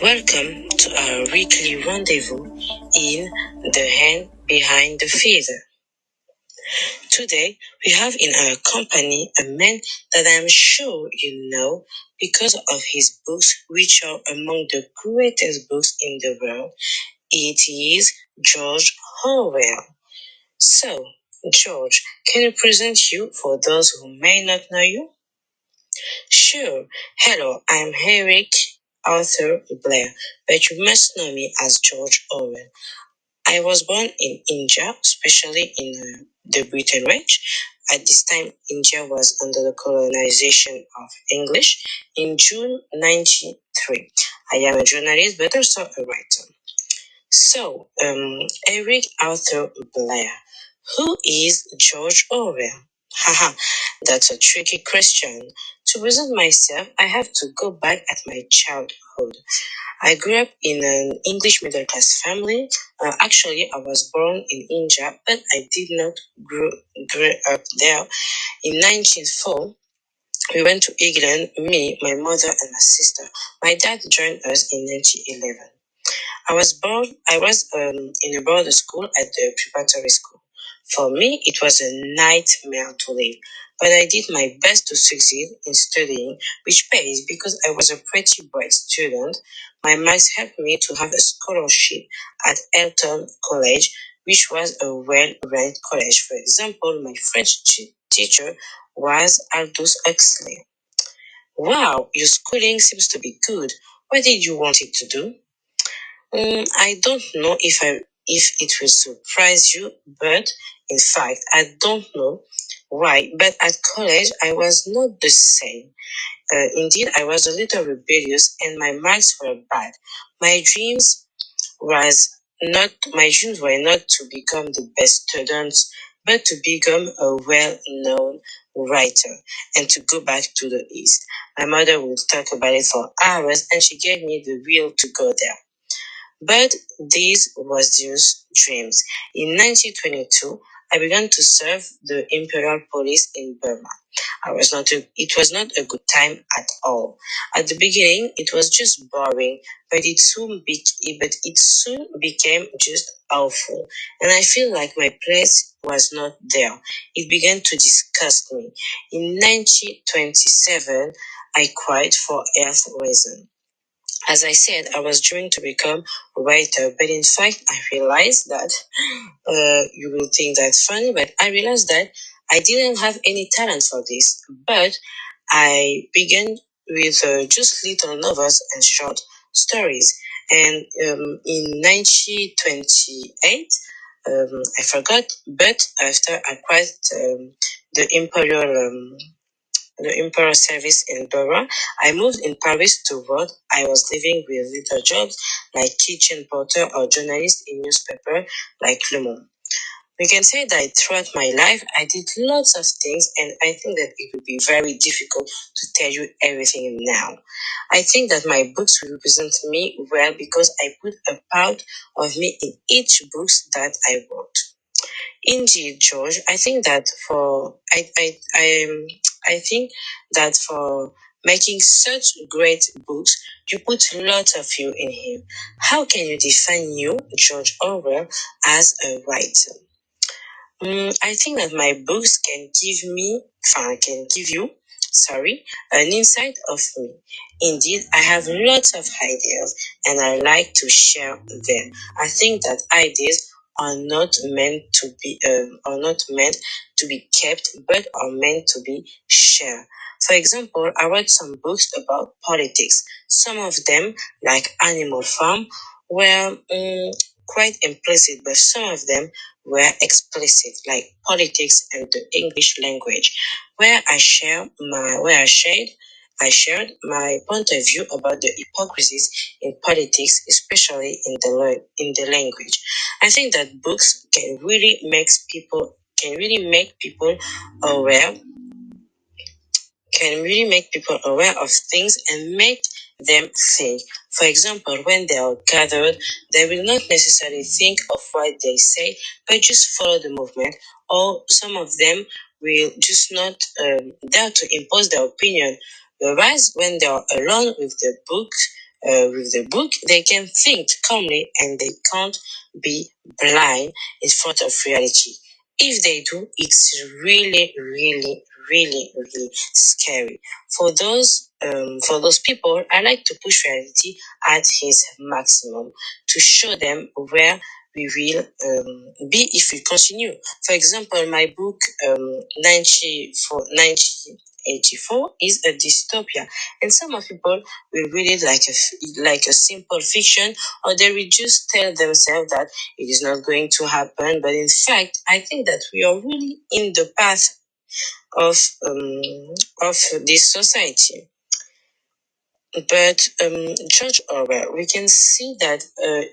Welcome to our weekly rendezvous in The Hand Behind the Feather. Today, we have in our company a man that I'm sure you know because of his books, which are among the greatest books in the world. It is George Orwell. So, George, can you present you for those who may not know you? Sure. Hello, I'm Eric Arthur Blair, but you must know me as George Orwell. I was born in India, especially in the Britain Raj. At this time, India was under the colonization of English in June 1903. I am a journalist, but also a writer. So, Eric Arthur Blair. Who is George Orwell? Haha, that's a tricky question. To present myself, I have to go back at my childhood. I grew up in an English middle class family. Actually, I was born in India, but I did not grow up there. In 1904, we went to England, me, my mother, and my sister. My dad joined us in 1911. I was in a boarding school at the preparatory school. For me, it was a nightmare to live, but I did my best to succeed in studying, which pays because I was a pretty bright student. My marks helped me to have a scholarship at Elton College, which was a well-ranked college. For example, my French teacher was Aldous Huxley. Wow, your schooling seems to be good. What did you want it to do? I don't know if it will surprise you, but in fact, I don't know why. But at college, I was not the same. Indeed, I was a little rebellious, and my marks were bad. My dreams my dreams were not to become the best students, but to become a well-known writer and to go back to the East. My mother would talk about it for hours, and she gave me the will to go there. But this was just dreams. In 1922, I began to serve the Imperial Police in Burma. It was not a good time at all. At the beginning, it was just boring, but it soon became just awful. And I feel like my place was not there. It began to disgust me. In 1927, I quit for health reasons. As I said, I was dreaming to become a writer, but in fact, I realized that you will think that's funny, but I realized that I didn't have any talent for this. But I began with just little novels and short stories. And in 1928, I forgot, but after I quit the Imperial service in Burma, I moved in Paris to work. I was living with little jobs like kitchen porter or journalist in newspaper like Le Monde. We can say that throughout my life, I did lots of things, and I think that it would be very difficult to tell you everything now. I think that my books will represent me well because I put a part of me in each book that I wrote. Indeed, George, I think that for making such great books, you put lots of you in him. How can you define you, George Orwell, as a writer? I think that my books can give you, an insight of me. Indeed, I have lots of ideas and I like to share them. I think that ideas are not meant to be kept, but are meant to be shared. For example, I read some books about politics. Some of them, like Animal Farm, were quite implicit, but some of them were explicit, like politics and the English language, where I shared my point of view about the hypocrisies in politics, especially in the language. I think that books can really make people aware of things and make them think. For example, when they are gathered, they will not necessarily think of what they say, but just follow the movement, or some of them will just not dare to impose their opinion. Whereas when they are alone with the book, with the book, they can think calmly and they can't be blind in front of reality. If they do, it's really, really, really, really scary. For those people, I like to push reality at its maximum to show them where we will be if we continue. For example, my book 1984 is a dystopia, and some of people will read it like a simple fiction, or they will just tell themselves that it is not going to happen. But in fact, I think that we are really in the path of of this society. But George Orwell, we can see that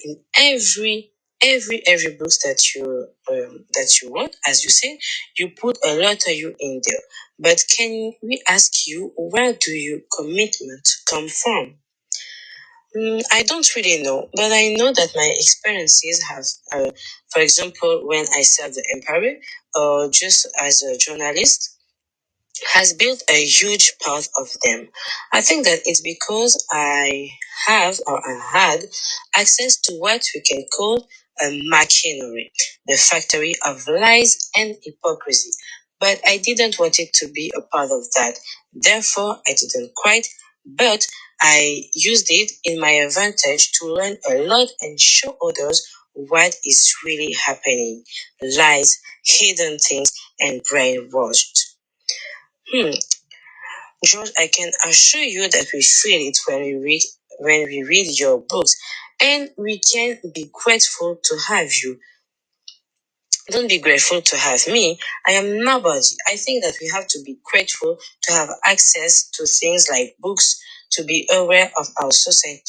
in every book that you wrote, as you said, you put a lot of you in there. But can we ask you, where do your commitment come from? I don't really know, but I know that my experiences have, for example, when I served the empire, or just as a journalist, has built a huge part of them. I think that it's because I have or I had access to what we can call a machinery, the factory of lies and hypocrisy. But I didn't want it to be a part of that. Therefore, I didn't quite, but I used it in my advantage to learn a lot and show others what is really happening. Lies, hidden things, and brainwashed. Hmm. George, I can assure you that we feel it when we read your books, and we can be grateful to have you. Don't be grateful to have me. I am nobody. I think that we have to be grateful to have access to things like books, to be aware of our society,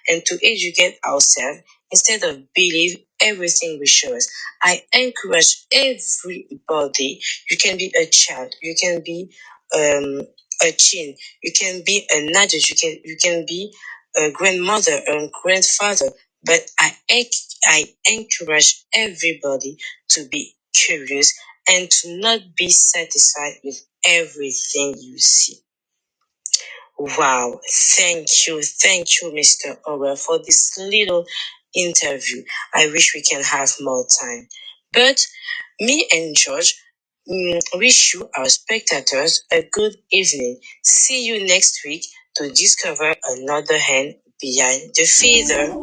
and to educate ourselves instead of believe everything we show us. I encourage everybody. You can be a child. You can be a teen. You can be an adult. You can be a grandmother, a grandfather. But I encourage everybody to be curious and to not be satisfied with everything you see. Wow, thank you, Mr. Orwell, for this little interview. I wish we can have more time. But me and George wish you, our spectators, a good evening. See you next week to discover another hand behind the feather.